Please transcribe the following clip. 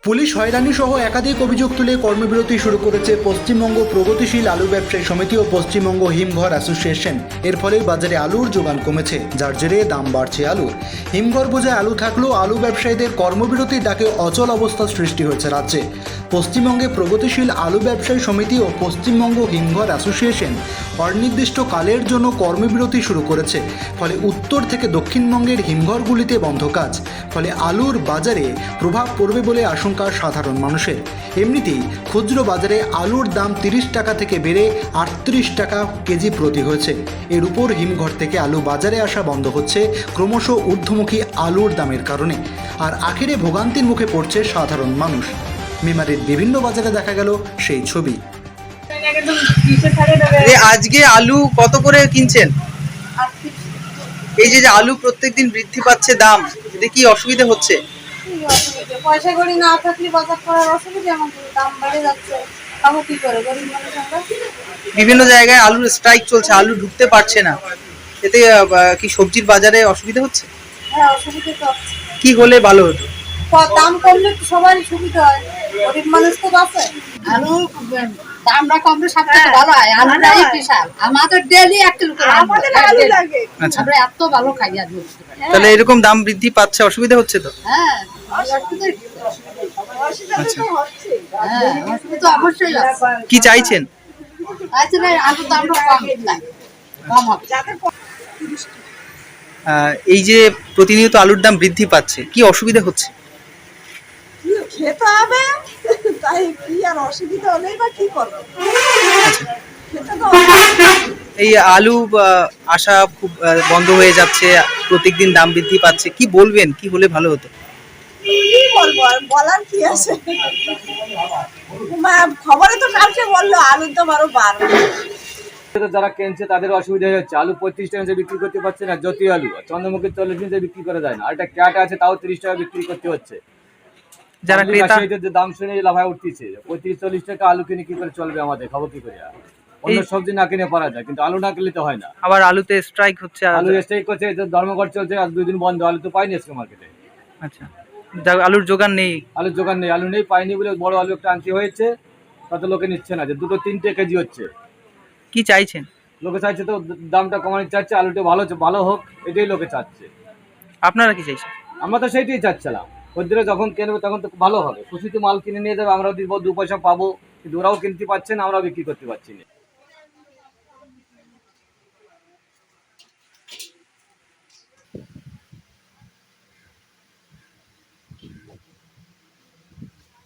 Police হয়রানি সহ একাধিক অভিযোগ তুলে কর্মবিরতি শুরু করেছে পশ্চিমবঙ্গ প্রগতিশীল আলু ব্যবসায়ী সমিতি ও পশ্চিমবঙ্গ হিমঘর অ্যাসোসিয়েশন। এর ফলে বাজারে আলুর যোগান কমেছে, যার জেরে দাম বাড়ছে আলুর। হিমঘর বোঝায় আলু থাকলেও আলু ব্যবসায়ীদের কর্মবিরতির ডাকে অচল অবস্থার সৃষ্টি হয়েছে রাজ্যে। পশ্চিমবঙ্গে প্রগতিশীল আলু ব্যবসায়ী সমিতি ও পশ্চিমবঙ্গ হিমঘর অ্যাসোসিয়েশন অনির্দিষ্টকালের জন্য কর্মবিরতি শুরু করেছে। ফলে উত্তর থেকে দক্ষিণবঙ্গের হিমঘরগুলিতে বন্ধ কাজ। ফলে আলুর বাজারে প্রভাব পড়বে বলে আশঙ্কা সাধারণ মানুষের। এমনিতেই খুচরো বাজারে আলুর দাম 30 টাকা থেকে বেড়ে 38 টাকা কেজি প্রতি হয়েছে। এর উপর হিমঘর থেকে আলু বাজারে আসা বন্ধ হচ্ছে ক্রমশ ঊর্ধ্বমুখী আলুর দামের কারণে। আর আখেরে ভোগান্তির মুখে পড়ছে সাধারণ মানুষ। মেমারির বিভিন্ন বাজারে দেখা গেল সেই ছবি। আজকে আলু কত করে কিনছেন? এই যে আলু প্রত্যেকদিন বৃদ্ধি পাচ্ছে দাম, এতে কি অসুবিধা হচ্ছে? পয়সা কড়ি না থাকলে বাজার করার অসুবিধা, আমাদের দাম বেড়ে যাচ্ছে। তাও কি করে গরিব মানুষ আমরা? বিভিন্ন জায়গায় আলুর স্ট্রাইক চলছে, আলু ঢুকতে পারছে না, এতে কি সবজির বাজারে অসুবিধা হচ্ছে? হ্যাঁ, অসুবিধা তো হচ্ছে। কি হলে ভালো হতো? দাম কমলে তো সবারই সুবিধা হয়, গরিব মানুষ তো বাঁচে। আলু দামটা কমলে সব থেকে ভালো হয়। আলুটাই বিশাল, আমাদের ডেইলি 1 কিলো করে আলু লাগে। আচ্ছা, আমরা এত ভালো খাই আলু। তাহলে এরকম দাম বৃদ্ধি পাচ্ছে, অসুবিধা হচ্ছে তো? হ্যাঁ, আচ্ছা, অসুবিধা তো অবশ্যই আছে। কি চাইছেন? আসলে আলুর দামটা কম লাগে, কম হবে। এই যে প্রতিনিয়ত আলুর দাম বৃদ্ধি পাচ্ছে, কি অসুবিধা হচ্ছে? খেতে হবে, তাই কি আর অসুবিধা হলেই বা কি করবো, খেতে তো এই আলু আসা খুব বন্ধ হয়ে যাচ্ছে, প্রত্যেকদিন দাম বৃদ্ধি পাচ্ছে, কি বলবেন, কি হলে ভালো হতো? কি বলবো, আর বলার কি আছে। খবরে তো কালকে বললো আলুর দাম আরো বাড়বে। যারা কিনছে তাদের অসুবিধা হচ্ছে। আলু 35 টাকা বিক্রি করতে পারছে না, জ্যোতি আলু চন্দ্রমুখী 40 টাকা বিক্রি করা যায় না, আর একটা ক্যাট আছে তাও 30 টাকা বিক্রি করতে হচ্ছে। যারা ক্রেতা দাম শুনে লাভায় উঠতেছে, 35-40 টাকা আলু কিনে কি করে চলবে আমাদের, খাবো কি করে? অন্য সবজি না কিনে পারা যায়, কিন্তু আলু না কিনলে তো হয় না। আবার আলুতে স্ট্রাইক হচ্ছে, আলু স্ট্রাইক করছে, ধর্মঘট চলছে, আজ 2 দিন বন্ধ, আলু তো পাইনি আজকে মার্কেটে। আচ্ছা, আলুর যোগান নেই, আলুর জোগান নেই, আলু নেই, পাইনি বলে বড় আলু একটা আনতে হয়েছে, তত লোকে নিচ্ছে না, যে 2-3 কেজি হচ্ছে। কি চাইছেন? লোকে চাইছে তো দামটা কমানো চাচ্ছে, আলুটা ভালো হোক, এটাই লোকে চাচ্ছে। আপনারা কি চাইছেন? আমরা তো সেইটাই চাচ্ছিলাম, খদ্দেরা যখন কিনবে তখন তো ভালো হবে, খুশিতে মাল কিনে নিয়ে যাবে, আমরাও দিব, 2 পয়সা পাবো, কিন্তু ওরাও কিনতে পারছে না, আমরাও বিক্রি করতে পারছি না।